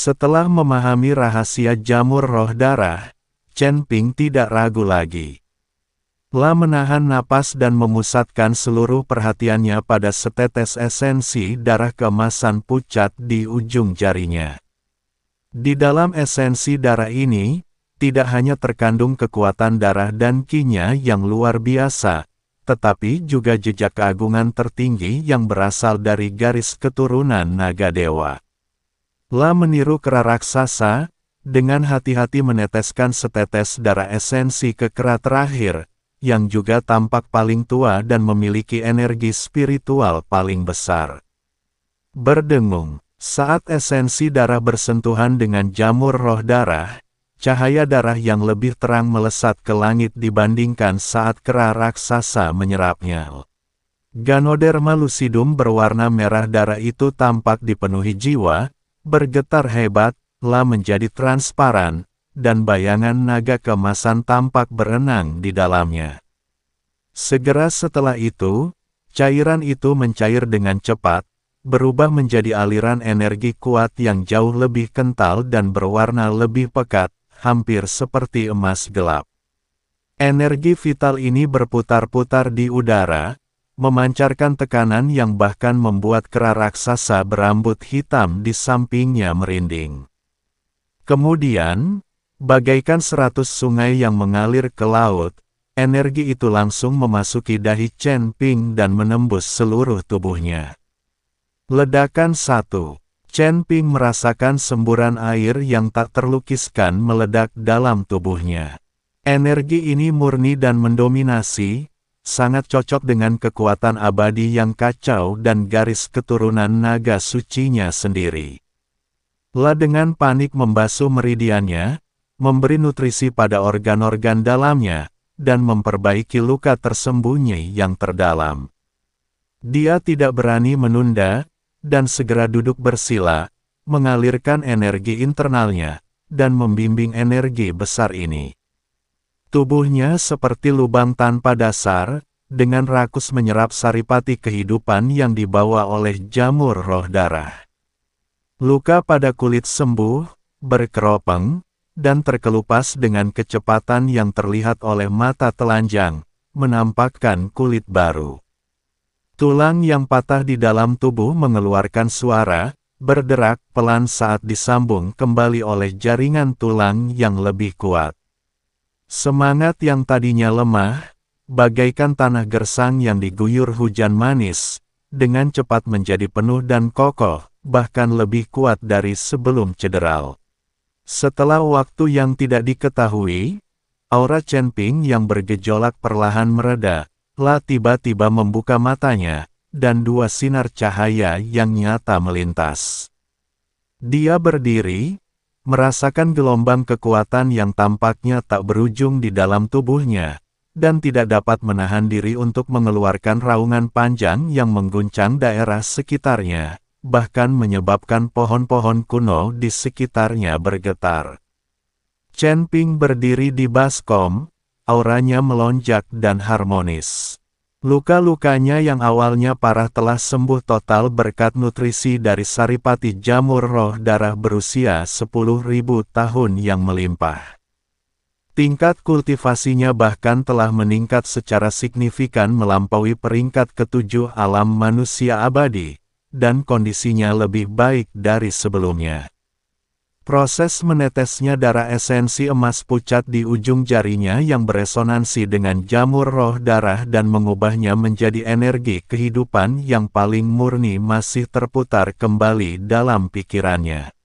Setelah memahami rahasia jamur roh darah, Chen Ping tidak ragu lagi. La menahan napas dan memusatkan seluruh perhatiannya pada setetes esensi darah keemasan pucat di ujung jarinya. Di dalam esensi darah ini, tidak hanya terkandung kekuatan darah dan qi-nya yang luar biasa, tetapi juga jejak keagungan tertinggi yang berasal dari garis keturunan naga dewa. La meniru kera raksasa, dengan hati-hati meneteskan setetes darah esensi ke kera terakhir, yang juga tampak paling tua dan memiliki energi spiritual paling besar. Berdengung, saat esensi darah bersentuhan dengan jamur roh darah, cahaya darah yang lebih terang melesat ke langit dibandingkan saat kera raksasa menyerapnya. Ganoderma lucidum berwarna merah darah itu tampak dipenuhi jiwa, bergetar hebat, La menjadi transparan, dan bayangan naga keemasan tampak berenang di dalamnya. Segera setelah itu, cairan itu mencair dengan cepat, berubah menjadi aliran energi kuat yang jauh lebih kental dan berwarna lebih pekat, hampir seperti emas gelap. Energi vital ini berputar-putar di udara, memancarkan tekanan yang bahkan membuat kera raksasa berambut hitam di sampingnya merinding. Kemudian, bagaikan 100 sungai yang mengalir ke laut, energi itu langsung memasuki dahi Chen Ping dan menembus seluruh tubuhnya. Ledakan 1. Chen Ping merasakan semburan air yang tak terlukiskan meledak dalam tubuhnya. Energi ini murni dan mendominasi, sangat cocok dengan kekuatan abadi yang kacau dan garis keturunan naga sucinya sendiri. La dengan panik membasuh meridiannya, memberi nutrisi pada organ-organ dalamnya, dan memperbaiki luka tersembunyi yang terdalam. Dia tidak berani menunda, dan segera duduk bersila, mengalirkan energi internalnya, dan membimbing energi besar ini. Tubuhnya seperti lubang tanpa dasar, dengan rakus menyerap saripati kehidupan yang dibawa oleh jamur roh darah. Luka pada kulit sembuh, berkeropeng, dan terkelupas dengan kecepatan yang terlihat oleh mata telanjang, menampakkan kulit baru. Tulang yang patah di dalam tubuh mengeluarkan suara, berderak pelan saat disambung kembali oleh jaringan tulang yang lebih kuat. Semangat yang tadinya lemah, bagaikan tanah gersang yang diguyur hujan manis, dengan cepat menjadi penuh dan kokoh, bahkan lebih kuat dari sebelum cedera. Setelah waktu yang tidak diketahui, aura Chen Ping yang bergejolak perlahan mereda. La tiba-tiba membuka matanya, dan dua sinar cahaya yang nyata melintas. Dia berdiri, merasakan gelombang kekuatan yang tampaknya tak berujung di dalam tubuhnya, dan tidak dapat menahan diri untuk mengeluarkan raungan panjang yang mengguncang daerah sekitarnya, bahkan menyebabkan pohon-pohon kuno di sekitarnya bergetar. Chen Ping berdiri di baskom, auranya melonjak dan harmonis. Luka-lukanya yang awalnya parah telah sembuh total berkat nutrisi dari saripati jamur roh darah berusia 10.000 tahun yang melimpah. Tingkat kultivasinya bahkan telah meningkat secara signifikan melampaui peringkat ke-7 alam manusia abadi, dan kondisinya lebih baik dari sebelumnya. Proses menetesnya darah esensi emas pucat di ujung jarinya yang beresonansi dengan jamur roh darah dan mengubahnya menjadi energi kehidupan yang paling murni masih terputar kembali dalam pikirannya.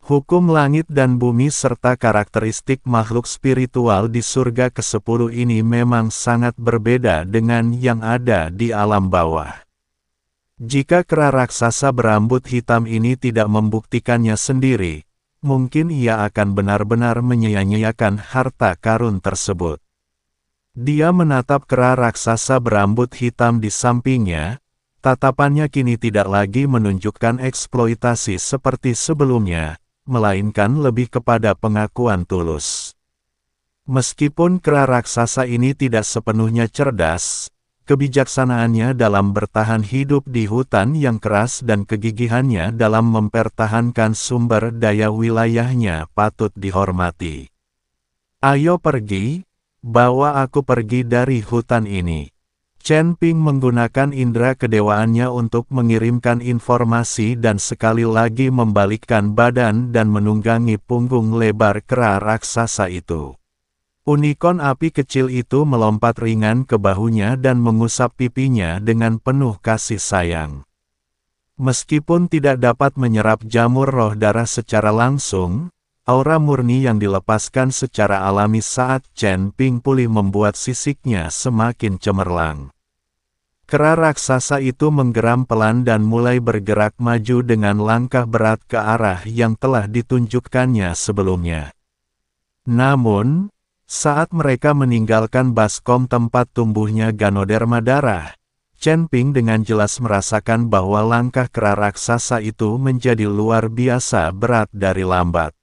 Hukum langit dan bumi serta karakteristik makhluk spiritual di surga ke-10 ini memang sangat berbeda dengan yang ada di alam bawah. Jika kera raksasa berambut hitam ini tidak membuktikannya sendiri, mungkin ia akan benar-benar menyia-nyiakan harta karun tersebut. Dia menatap kera raksasa berambut hitam di sampingnya, tatapannya kini tidak lagi menunjukkan eksploitasi seperti sebelumnya, melainkan lebih kepada pengakuan tulus. Meskipun kera raksasa ini tidak sepenuhnya cerdas, kebijaksanaannya dalam bertahan hidup di hutan yang keras dan kegigihannya dalam mempertahankan sumber daya wilayahnya patut dihormati. Ayo pergi, bawa aku pergi dari hutan ini. Chen Ping menggunakan indera kedewaannya untuk mengirimkan informasi dan sekali lagi membalikkan badan dan menunggangi punggung lebar kera raksasa itu. Unicorn api kecil itu melompat ringan ke bahunya dan mengusap pipinya dengan penuh kasih sayang. Meskipun tidak dapat menyerap jamur roh darah secara langsung, aura murni yang dilepaskan secara alami saat Chen Ping pulih membuat sisiknya semakin cemerlang. Kera raksasa itu menggeram pelan dan mulai bergerak maju dengan langkah berat ke arah yang telah ditunjukkannya sebelumnya. Namun, saat mereka meninggalkan baskom tempat tumbuhnya Ganoderma darah, Chen Ping dengan jelas merasakan bahwa langkah kera raksasa itu menjadi luar biasa berat dari lambat.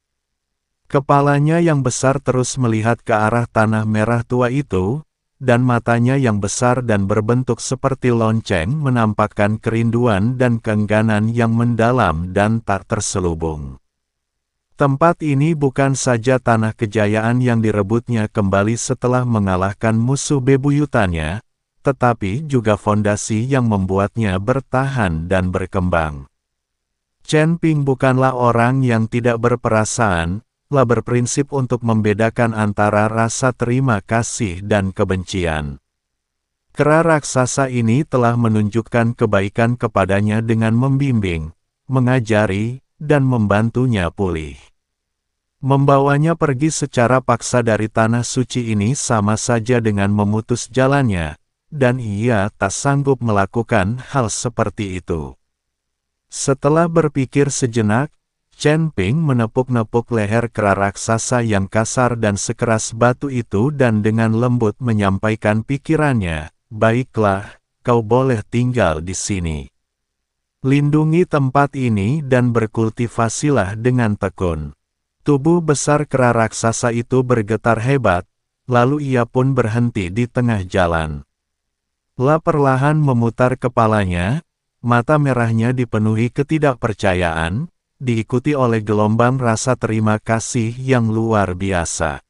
Kepalanya yang besar terus melihat ke arah tanah merah tua itu, dan matanya yang besar dan berbentuk seperti lonceng menampakkan kerinduan dan keengganan yang mendalam dan tak terselubung. Tempat ini bukan saja tanah kejayaan yang direbutnya kembali setelah mengalahkan musuh bebuyutannya, tetapi juga fondasi yang membuatnya bertahan dan berkembang. Chen Ping bukanlah orang yang tidak berperasaan, berprinsip untuk membedakan antara rasa terima kasih dan kebencian. Kera raksasa ini telah menunjukkan kebaikan kepadanya dengan membimbing, mengajari, dan membantunya pulih. Membawanya pergi secara paksa dari tanah suci ini sama saja dengan memutus jalannya, dan ia tak sanggup melakukan hal seperti itu. Setelah berpikir sejenak, Chen Ping menepuk-nepuk leher kera raksasa yang kasar dan sekeras batu itu dan dengan lembut menyampaikan pikirannya, "Baiklah, kau boleh tinggal di sini. Lindungi tempat ini dan berkultivasilah dengan tekun." Tubuh besar kera raksasa itu bergetar hebat, lalu ia pun berhenti di tengah jalan. Perlahan memutar kepalanya, mata merahnya dipenuhi ketidakpercayaan, diikuti oleh gelombang rasa terima kasih yang luar biasa.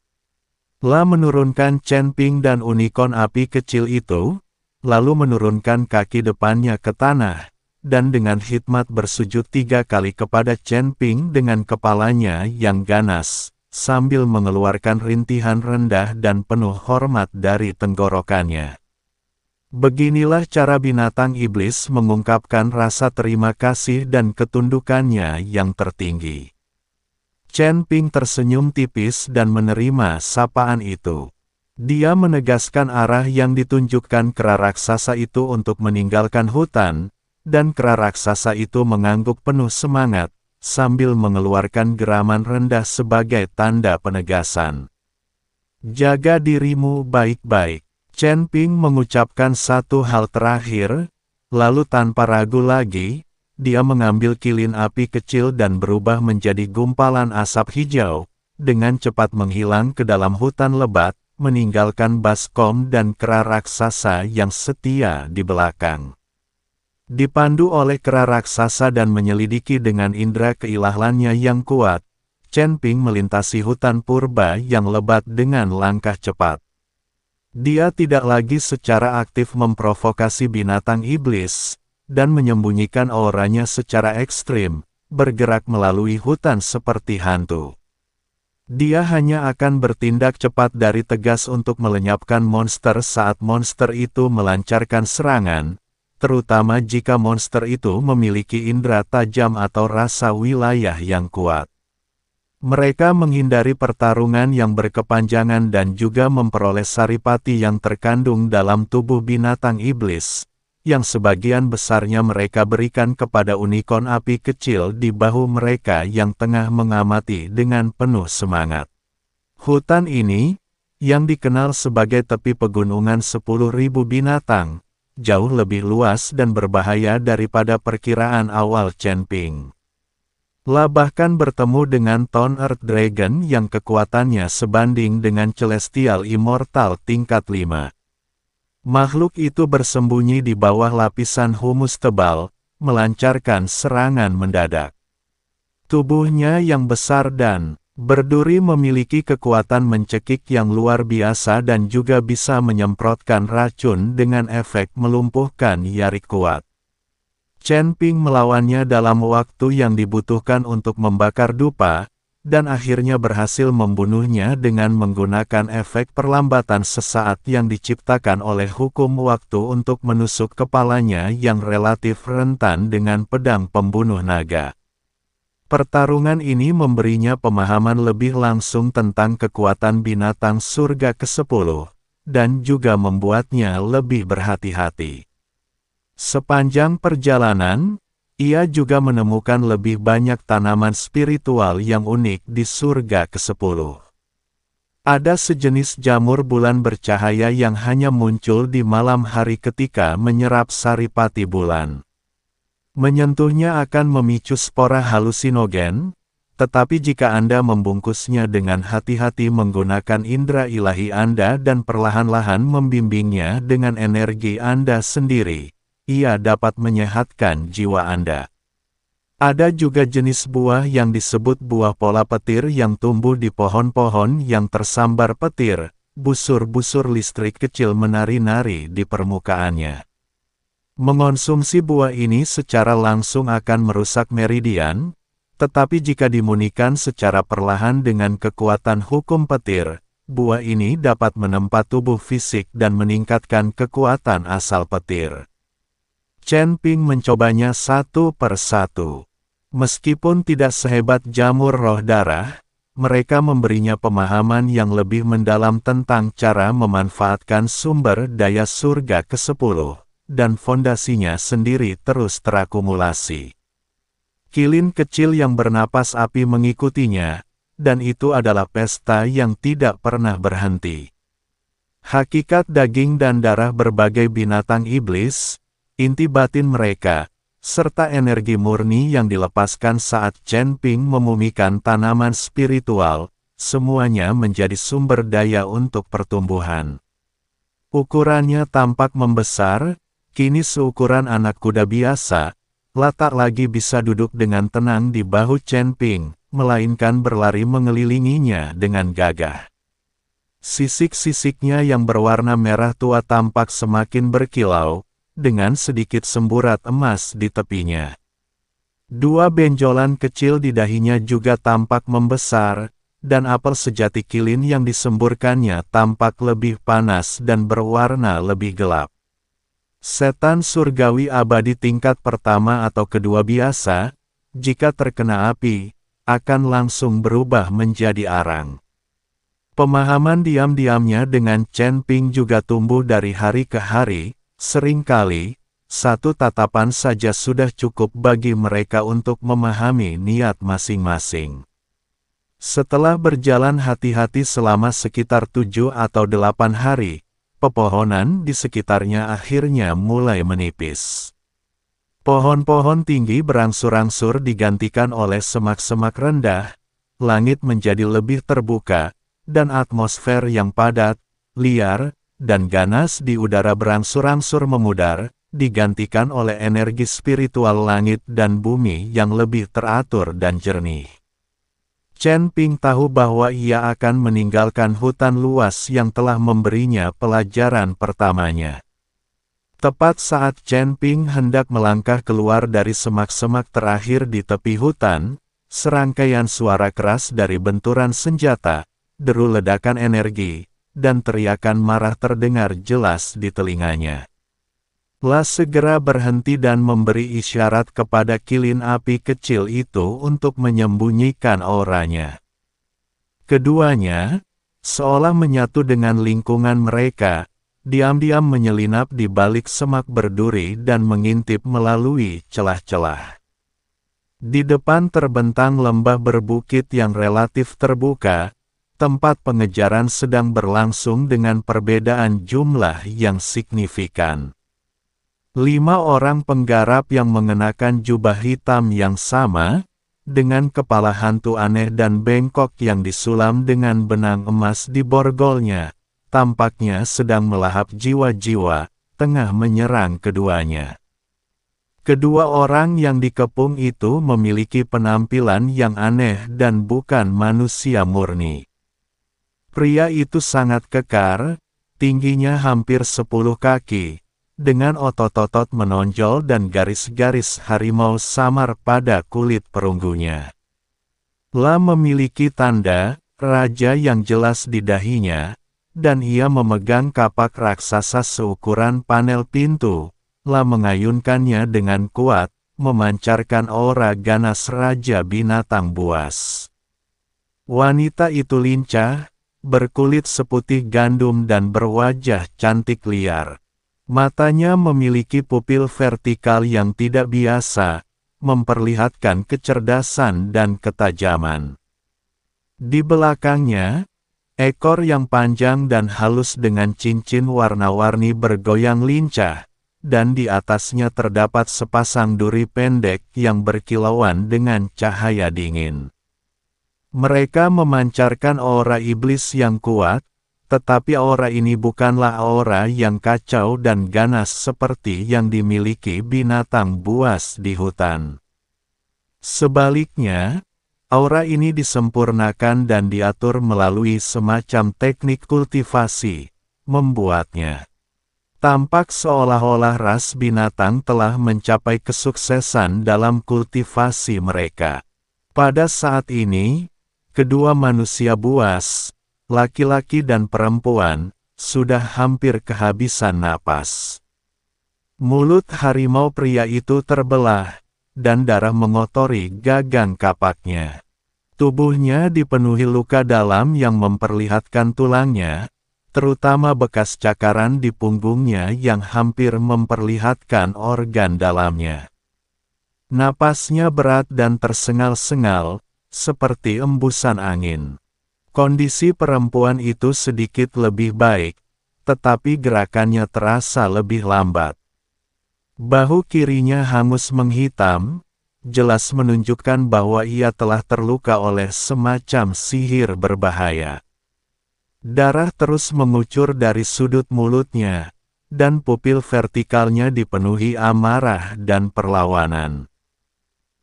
Menurunkan Chen Ping dan unicorn api kecil itu, lalu menurunkan kaki depannya ke tanah, dan dengan hikmat bersujud 3 kali kepada Chen Ping dengan kepalanya yang ganas, sambil mengeluarkan rintihan rendah dan penuh hormat dari tenggorokannya. Beginilah cara binatang iblis mengungkapkan rasa terima kasih dan ketundukannya yang tertinggi. Chen Ping tersenyum tipis dan menerima sapaan itu. Dia menegaskan arah yang ditunjukkan kera raksasa itu untuk meninggalkan hutan, dan kera raksasa itu mengangguk penuh semangat, sambil mengeluarkan geraman rendah sebagai tanda penegasan. "Jaga dirimu baik-baik." Chen Ping mengucapkan satu hal terakhir, lalu tanpa ragu lagi, dia mengambil kilin api kecil dan berubah menjadi gumpalan asap hijau, dengan cepat menghilang ke dalam hutan lebat, meninggalkan baskom dan kera raksasa yang setia di belakang. Dipandu oleh kera raksasa dan menyelidiki dengan indera keilahannya yang kuat, Chen Ping melintasi hutan purba yang lebat dengan langkah cepat. Dia tidak lagi secara aktif memprovokasi binatang iblis, dan menyembunyikan auranya secara ekstrim, bergerak melalui hutan seperti hantu. Dia hanya akan bertindak cepat dari tegas untuk melenyapkan monster saat monster itu melancarkan serangan, terutama jika monster itu memiliki indera tajam atau rasa wilayah yang kuat. Mereka menghindari pertarungan yang berkepanjangan dan juga memperoleh saripati yang terkandung dalam tubuh binatang iblis, yang sebagian besarnya mereka berikan kepada unicorn api kecil di bahu mereka yang tengah mengamati dengan penuh semangat. Hutan ini, yang dikenal sebagai tepi pegunungan 10.000 binatang, jauh lebih luas dan berbahaya daripada perkiraan awal Chen Ping. Bahkan bertemu dengan Tone Earth Dragon yang kekuatannya sebanding dengan Celestial Immortal tingkat 5. Makhluk itu bersembunyi di bawah lapisan humus tebal, melancarkan serangan mendadak. Tubuhnya yang besar dan berduri memiliki kekuatan mencekik yang luar biasa dan juga bisa menyemprotkan racun dengan efek melumpuhkan Yarik kuat. Chen Ping melawannya dalam waktu yang dibutuhkan untuk membakar dupa, dan akhirnya berhasil membunuhnya dengan menggunakan efek perlambatan sesaat yang diciptakan oleh hukum waktu untuk menusuk kepalanya yang relatif rentan dengan pedang pembunuh naga. Pertarungan ini memberinya pemahaman lebih langsung tentang kekuatan binatang surga ke-10, dan juga membuatnya lebih berhati-hati. Sepanjang perjalanan, ia juga menemukan lebih banyak tanaman spiritual yang unik di surga ke-10. Ada sejenis jamur bulan bercahaya yang hanya muncul di malam hari ketika menyerap saripati bulan. Menyentuhnya akan memicu spora halusinogen, tetapi jika Anda membungkusnya dengan hati-hati menggunakan indera ilahi Anda dan perlahan-lahan membimbingnya dengan energi Anda sendiri, ia dapat menyehatkan jiwa Anda. Ada juga jenis buah yang disebut buah pola petir yang tumbuh di pohon-pohon yang tersambar petir, busur-busur listrik kecil menari-nari di permukaannya. Mengonsumsi buah ini secara langsung akan merusak meridian, tetapi jika dimunikan secara perlahan dengan kekuatan hukum petir, buah ini dapat menempa tubuh fisik dan meningkatkan kekuatan asal petir. Chen Ping mencobanya satu per satu. Meskipun tidak sehebat jamur roh darah, mereka memberinya pemahaman yang lebih mendalam tentang cara memanfaatkan sumber daya surga ke-10. Dan fondasinya sendiri terus terakumulasi. Kilin kecil yang bernapas api mengikutinya, dan itu adalah pesta yang tidak pernah berhenti. Hakikat daging dan darah berbagai binatang iblis, inti batin mereka, serta energi murni yang dilepaskan saat Chen Ping memumikan tanaman spiritual, semuanya menjadi sumber daya untuk pertumbuhan. Ukurannya tampak membesar, kini seukuran anak kuda biasa, tak lagi bisa duduk dengan tenang di bahu Chen Ping, melainkan berlari mengelilinginya dengan gagah. Sisik-sisiknya yang berwarna merah tua tampak semakin berkilau, dengan sedikit semburat emas di tepinya. Dua benjolan kecil di dahinya juga tampak membesar, dan apel sejati kilin yang disemburkannya tampak lebih panas dan berwarna lebih gelap. Setan surgawi abadi tingkat pertama atau kedua biasa, jika terkena api, akan langsung berubah menjadi arang. Pemahaman diam-diamnya dengan Chen Ping juga tumbuh dari hari ke hari, seringkali, satu tatapan saja sudah cukup bagi mereka untuk memahami niat masing-masing. Setelah berjalan hati-hati selama sekitar 7 atau 8 hari, pepohonan di sekitarnya akhirnya mulai menipis. Pohon-pohon tinggi berangsur-angsur digantikan oleh semak-semak rendah, langit menjadi lebih terbuka, dan atmosfer yang padat, liar, dan ganas di udara berangsur-angsur memudar, digantikan oleh energi spiritual langit dan bumi yang lebih teratur dan jernih. Chen Ping tahu bahwa ia akan meninggalkan hutan luas yang telah memberinya pelajaran pertamanya. Tepat saat Chen Ping hendak melangkah keluar dari semak-semak terakhir di tepi hutan, serangkaian suara keras dari benturan senjata, deru ledakan energi, dan teriakan marah terdengar jelas di telinganya. Segera berhenti dan memberi isyarat kepada kilin api kecil itu untuk menyembunyikan auranya. Keduanya, seolah menyatu dengan lingkungan mereka, diam-diam menyelinap di balik semak berduri dan mengintip melalui celah-celah. Di depan terbentang lembah berbukit yang relatif terbuka, tempat pengejaran sedang berlangsung dengan perbedaan jumlah yang signifikan. 5 orang penggarap yang mengenakan jubah hitam yang sama, dengan kepala hantu aneh dan bengkok yang disulam dengan benang emas di borgolnya, tampaknya sedang melahap jiwa-jiwa, tengah menyerang keduanya. Kedua orang yang dikepung itu memiliki penampilan yang aneh dan bukan manusia murni. Pria itu sangat kekar, tingginya hampir 10 kaki, dengan otot-otot menonjol dan garis-garis harimau samar pada kulit perunggunya. Memiliki tanda raja yang jelas di dahinya, dan ia memegang kapak raksasa seukuran panel pintu. Mengayunkannya dengan kuat, memancarkan aura ganas raja binatang buas. Wanita itu lincah, berkulit seputih gandum dan berwajah cantik liar. Matanya memiliki pupil vertikal yang tidak biasa, memperlihatkan kecerdasan dan ketajaman. Di belakangnya, ekor yang panjang dan halus dengan cincin warna-warni bergoyang lincah, dan di atasnya terdapat sepasang duri pendek yang berkilauan dengan cahaya dingin. Mereka memancarkan aura iblis yang kuat, tetapi aura ini bukanlah aura yang kacau dan ganas seperti yang dimiliki binatang buas di hutan. Sebaliknya, aura ini disempurnakan dan diatur melalui semacam teknik kultivasi, membuatnya tampak seolah-olah ras binatang telah mencapai kesuksesan dalam kultivasi mereka. Pada saat ini, kedua manusia buas, laki-laki dan perempuan, sudah hampir kehabisan napas. Mulut harimau pria itu terbelah, dan darah mengotori gagang kapaknya. Tubuhnya dipenuhi luka dalam yang memperlihatkan tulangnya, terutama bekas cakaran di punggungnya yang hampir memperlihatkan organ dalamnya. Napasnya berat dan tersengal-sengal, seperti embusan angin. Kondisi perempuan itu sedikit lebih baik, tetapi gerakannya terasa lebih lambat. Bahu kirinya hangus menghitam, jelas menunjukkan bahwa ia telah terluka oleh semacam sihir berbahaya. Darah terus mengucur dari sudut mulutnya, dan pupil vertikalnya dipenuhi amarah dan perlawanan.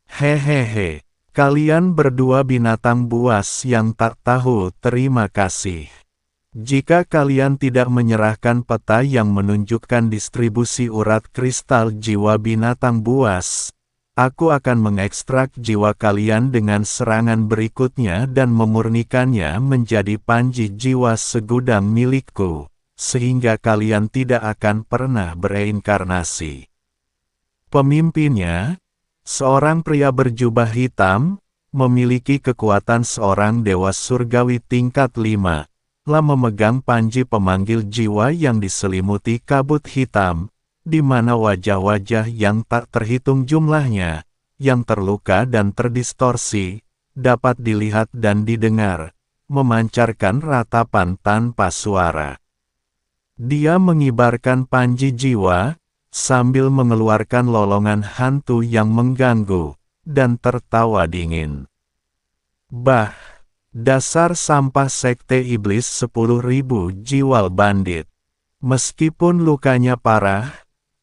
Hehehe, kalian berdua binatang buas yang tak tahu terima kasih. Jika kalian tidak menyerahkan peta yang menunjukkan distribusi urat kristal jiwa binatang buas, aku akan mengekstrak jiwa kalian dengan serangan berikutnya dan memurnikannya menjadi panji jiwa segudang milikku, sehingga kalian tidak akan pernah bereinkarnasi. Pemimpinnya, seorang pria berjubah hitam, memiliki kekuatan seorang dewa surgawi tingkat 5, memegang panji pemanggil jiwa yang diselimuti kabut hitam, di mana wajah-wajah yang tak terhitung jumlahnya, yang terluka dan terdistorsi, dapat dilihat dan didengar, memancarkan ratapan tanpa suara. Dia mengibarkan panji jiwa, sambil mengeluarkan lolongan hantu yang mengganggu, dan tertawa dingin. Bah, dasar sampah sekte iblis 10.000 jiwa bandit. Meskipun lukanya parah,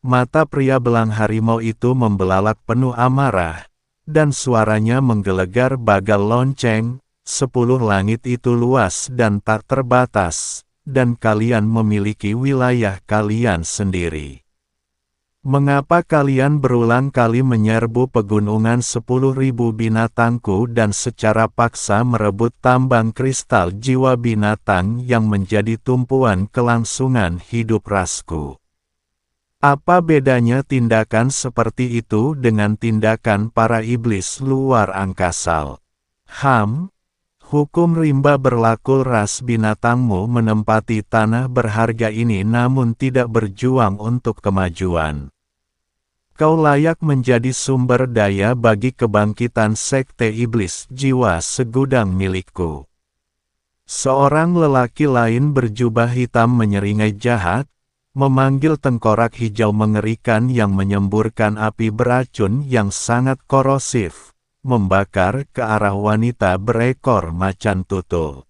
mata pria belang harimau itu membelalak penuh amarah, dan suaranya menggelegar bagal lonceng. 10 langit itu luas dan tak terbatas, dan kalian memiliki wilayah kalian sendiri. Mengapa kalian berulang kali menyerbu pegunungan 10.000 binatangku dan secara paksa merebut tambang kristal jiwa binatang yang menjadi tumpuan kelangsungan hidup rasku? Apa bedanya tindakan seperti itu dengan tindakan para iblis luar angkasa? Hukum rimba berlaku. Ras binatangmu menempati tanah berharga ini namun tidak berjuang untuk kemajuan. Kau layak menjadi sumber daya bagi kebangkitan sekte iblis jiwa segudang milikku. Seorang lelaki lain berjubah hitam menyeringai jahat, memanggil tengkorak hijau mengerikan yang menyemburkan api beracun yang sangat korosif, membakar ke arah wanita berekor macan tutul.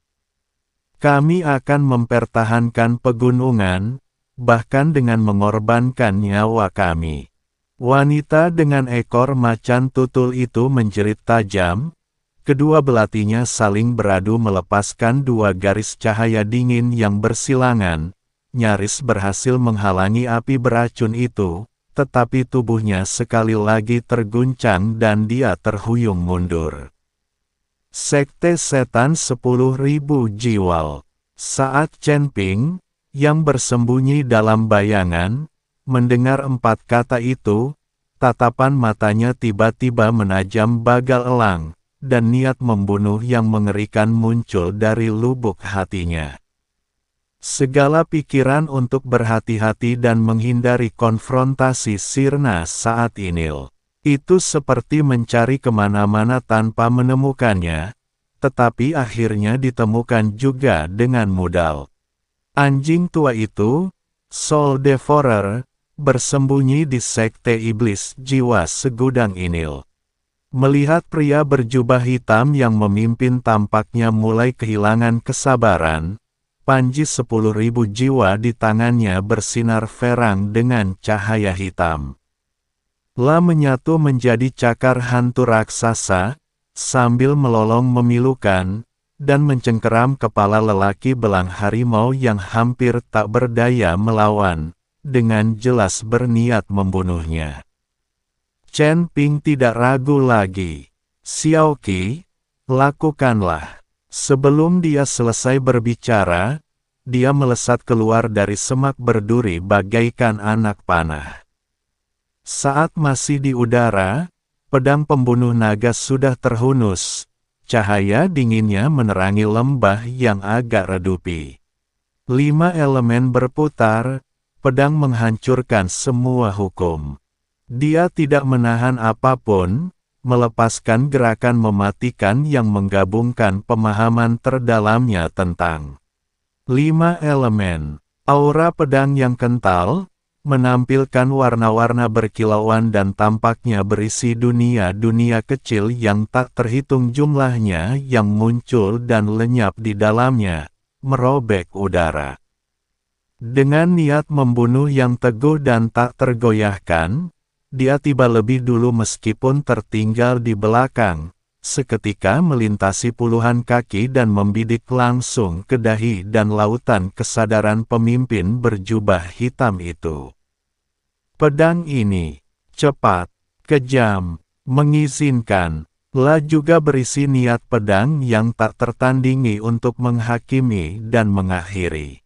Kami akan mempertahankan pegunungan, bahkan dengan mengorbankan nyawa kami. Wanita dengan ekor macan tutul itu menjerit tajam. Kedua belatinya saling beradu melepaskan dua garis cahaya dingin yang bersilangan, nyaris berhasil menghalangi api beracun itu, tetapi tubuhnya sekali lagi terguncang dan dia terhuyung mundur. Sekte Setan 10.000 Jiwa. Saat Chen Ping, yang bersembunyi dalam bayangan, mendengar 4 kata itu, tatapan matanya tiba-tiba menajam bagal elang, dan niat membunuh yang mengerikan muncul dari lubuk hatinya. Segala pikiran untuk berhati-hati dan menghindari konfrontasi sirna saat ini. Itu seperti mencari kemana-mana tanpa menemukannya, tetapi akhirnya ditemukan juga dengan mudah. Anjing tua itu, Soul Devourer, bersembunyi di sekte iblis jiwa segudang ini. Melihat pria berjubah hitam yang memimpin tampaknya mulai kehilangan kesabaran, panji 10.000 jiwa di tangannya bersinar ferang dengan cahaya hitam. La menyatu menjadi cakar hantu raksasa, sambil melolong memilukan, dan mencengkeram kepala lelaki belang harimau yang hampir tak berdaya melawan, dengan jelas berniat membunuhnya. Chen Ping tidak ragu lagi. Xiao Qi, lakukanlah. Sebelum dia selesai berbicara, dia melesat keluar dari semak berduri bagaikan anak panah. Saat masih di udara, pedang pembunuh naga sudah terhunus, cahaya dinginnya menerangi lembah yang agak redupi. 5 elemen berputar, pedang menghancurkan semua hukum. Dia tidak menahan apapun, melepaskan gerakan mematikan yang menggabungkan pemahaman terdalamnya tentang 5 elemen. Aura pedang yang kental, menampilkan warna-warna berkilauan dan tampaknya berisi dunia-dunia kecil yang tak terhitung jumlahnya yang muncul dan lenyap di dalamnya, merobek udara. Dengan niat membunuh yang teguh dan tak tergoyahkan, dia tiba lebih dulu meskipun tertinggal di belakang, seketika melintasi puluhan kaki dan membidik langsung ke dahi dan lautan kesadaran pemimpin berjubah hitam itu. Pedang ini cepat, kejam, mengizinkan. La juga berisi niat pedang yang tak tertandingi untuk menghakimi dan mengakhiri.